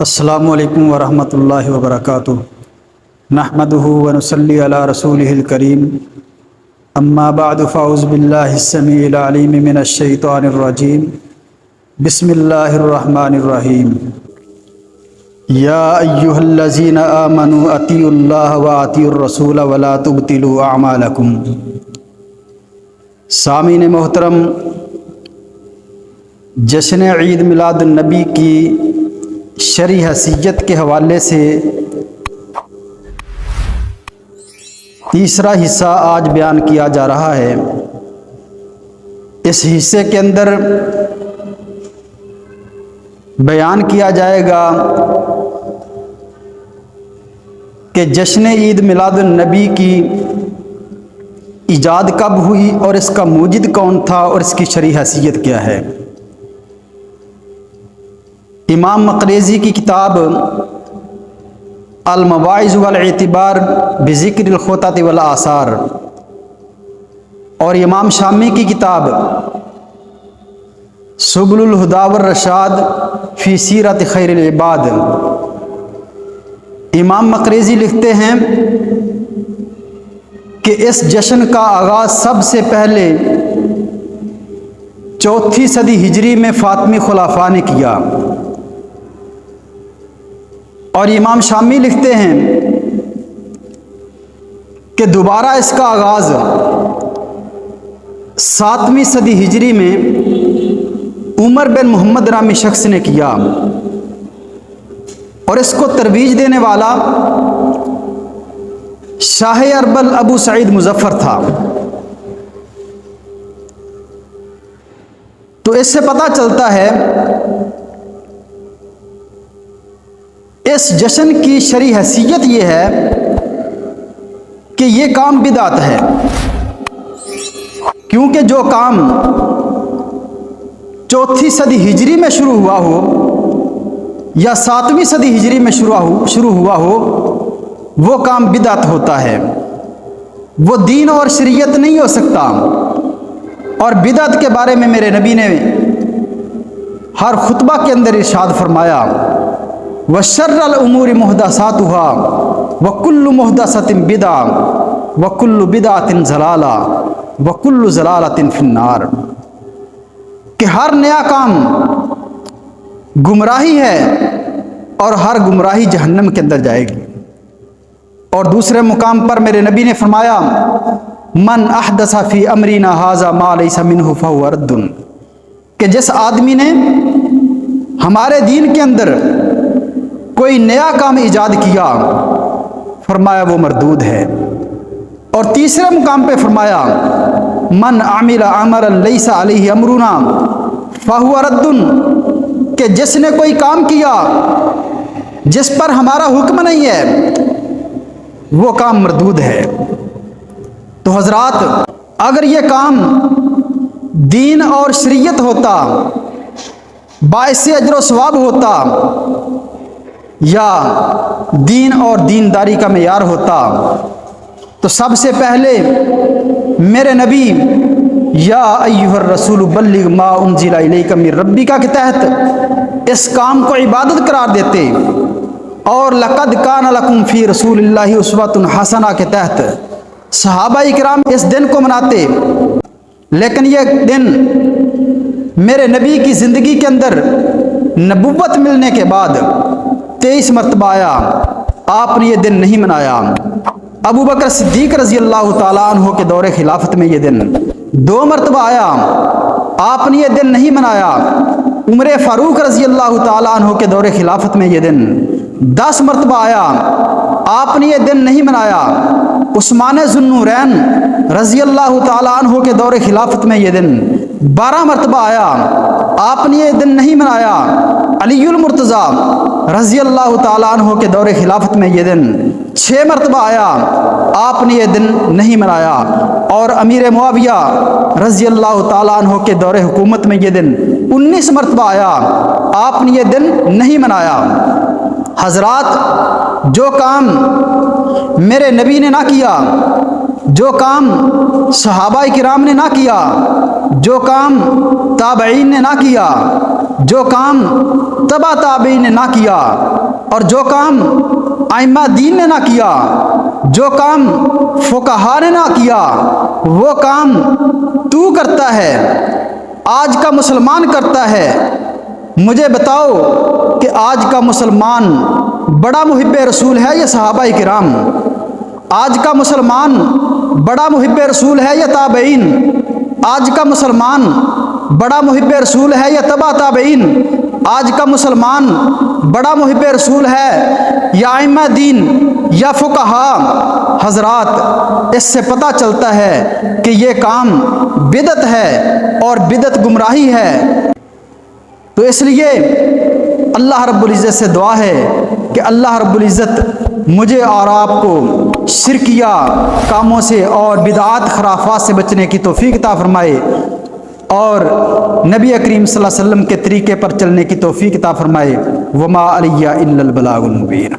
السلام علیکم ورحمۃ اللہ وبرکاتہ۔ نحمدہ ونصلی علی رسولہ الکریم، اما بعد فاعوذ باللہ السمیع العلیم من الشیطان الرجیم، بسم اللہ الرحمن الرحیم۔ یا ایہا الذین آمنوا اطیعوا اللہ واطیعوا الرسول ولا تبطلوا اعمالکم۔ سامعین محترم، جشن عید میلاد النبی کی شرعی حیثیت کے حوالے سے تیسرا حصہ آج بیان کیا جا رہا ہے۔ اس حصے کے اندر بیان کیا جائے گا کہ جشن عید میلاد النبی کی ایجاد کب ہوئی اور اس کا موجد کون تھا اور اس کی شرعی حیثیت کیا ہے۔ امام مقریزی کی کتاب المواعظ والاعتبار بذکر الخطط والآثار اور امام شامی کی کتاب سبل الہدی والرشاد فی سیرت خیر العباد، امام مقریزی لکھتے ہیں کہ اس جشن کا آغاز سب سے پہلے 4 صدی ہجری میں فاطمی خلفاء نے کیا، اور امام شامی لکھتے ہیں کہ دوبارہ اس کا آغاز 7ویں صدی ہجری میں عمر بن محمد نامی شخص نے کیا، اور اس کو ترویج دینے والا شاہ اربل ابو سعید مظفر تھا۔ تو اس سے پتہ چلتا ہے اس جشن کی شرعی حیثیت یہ ہے کہ یہ کام بدعت ہے، کیونکہ جو کام 4 صدی ہجری میں شروع ہوا ہو یا 7ویں صدی ہجری میں شروع ہوا ہو وہ کام بدعت ہوتا ہے، وہ دین اور شریعت نہیں ہو سکتا۔ اور بدعت کے بارے میں میرے نبی نے ہر خطبہ کے اندر ارشاد فرمایا، وَشَرَّ الْأُمُورِ مُحْدَثَاتُهَا وَكُلُّ مُحْدَثَةٍ بِدْعَةٌ وَكُلُّ بِدْعَةٍ ضَلَالَةٌ وَكُلُّ ضَلَالَةٍ فِي النَّارِ، کہ ہر نیا کام گمراہی ہے اور ہر گمراہی جہنم کے اندر جائے گی۔ اور دوسرے مقام پر میرے نبی نے فرمایا، من احدث فی امرنا ھذا ما لیس منہ فہو رد، کہ جس آدمی نے ہمارے دین کے اندر کوئی نیا کام ایجاد کیا فرمایا وہ مردود ہے۔ اور تیسرے مقام پہ فرمایا، من عمل عملا لیس علیہ امرنا فہو رد، کہ جس نے کوئی کام کیا جس پر ہمارا حکم نہیں ہے وہ کام مردود ہے۔ تو حضرات، اگر یہ کام دین اور شریعت ہوتا، باعث اجر و ثواب ہوتا، یا دین اور دینداری کا معیار ہوتا، تو سب سے پہلے میرے نبی یا ایھا الرسول بلغ ما انزل الیک من ربک کے تحت اس کام کو عبادت قرار دیتے، اور لقد کان لکم فی رسول اللہ اسوۃ حسنہ کے تحت صحابہ کرام اس دن کو مناتے۔ لیکن یہ دن میرے نبی کی زندگی کے اندر نبوت ملنے کے بعد 23 مرتبہ آیا، آپ نے یہ دن نہیں منایا۔ ابو بکر صدیق رضی اللہ تعالیٰ عنہ کے دور خلافت میں یہ دن 2 مرتبہ آیا، آپ نے یہ دن نہیں منایا۔ عمر فاروق رضی اللہ تعالیٰ عنہ کے دور خلافت میں یہ دن 10 مرتبہ آیا، آپ نے یہ دن نہیں منایا۔ عثمان ذو النورین رضی اللہ تعالیٰ عنہ کے دور خلافت میں یہ دن 12 مرتبہ آیا، آپ نے یہ دن نہیں منایا۔ علی المرتضیٰ رضی اللہ تعالیٰ عنہ کے دور خلافت میں یہ دن 6 مرتبہ آیا، آپ نے یہ دن نہیں منایا۔ اور امیر معاویہ رضی اللہ تعالیٰ عنہ کے دور حکومت میں یہ دن 19 مرتبہ آیا، آپ نے یہ دن نہیں منایا۔ حضرات، جو کام میرے نبی نے نہ کیا، جو کام صحابہ کرام نے نہ کیا، جو کام تابعین نے نہ کیا، جو کام تبا تابعین نے نہ کیا اور جو کام ائمہ دین نے نہ کیا، جو کام فقہا نے نہ کیا، وہ کام تو کرتا ہے، آج کا مسلمان کرتا ہے۔ مجھے بتاؤ کہ آج کا مسلمان بڑا محب رسول ہے یا صحابہ کرام؟ آج کا مسلمان بڑا محب رسول ہے یا تابعین؟ آج کا مسلمان بڑا محب رسول ہے یا تبع تابعین؟ آج کا مسلمان بڑا محب رسول ہے یا ائمہ دین یا فقہا؟ حضرات، اس سے پتہ چلتا ہے کہ یہ کام بدعت ہے اور بدعت گمراہی ہے۔ تو اس لیے اللہ رب العزت سے دعا ہے کہ اللہ رب العزت مجھے اور آپ کو شرکیہ کاموں سے اور بدعات خرافات سے بچنے کی توفیق عطا فرمائے، اور نبی کریم صلی اللہ علیہ وسلم کے طریقے پر چلنے کی توفیق عطا فرمائے۔ وما علیہ الا البلاغ المبین۔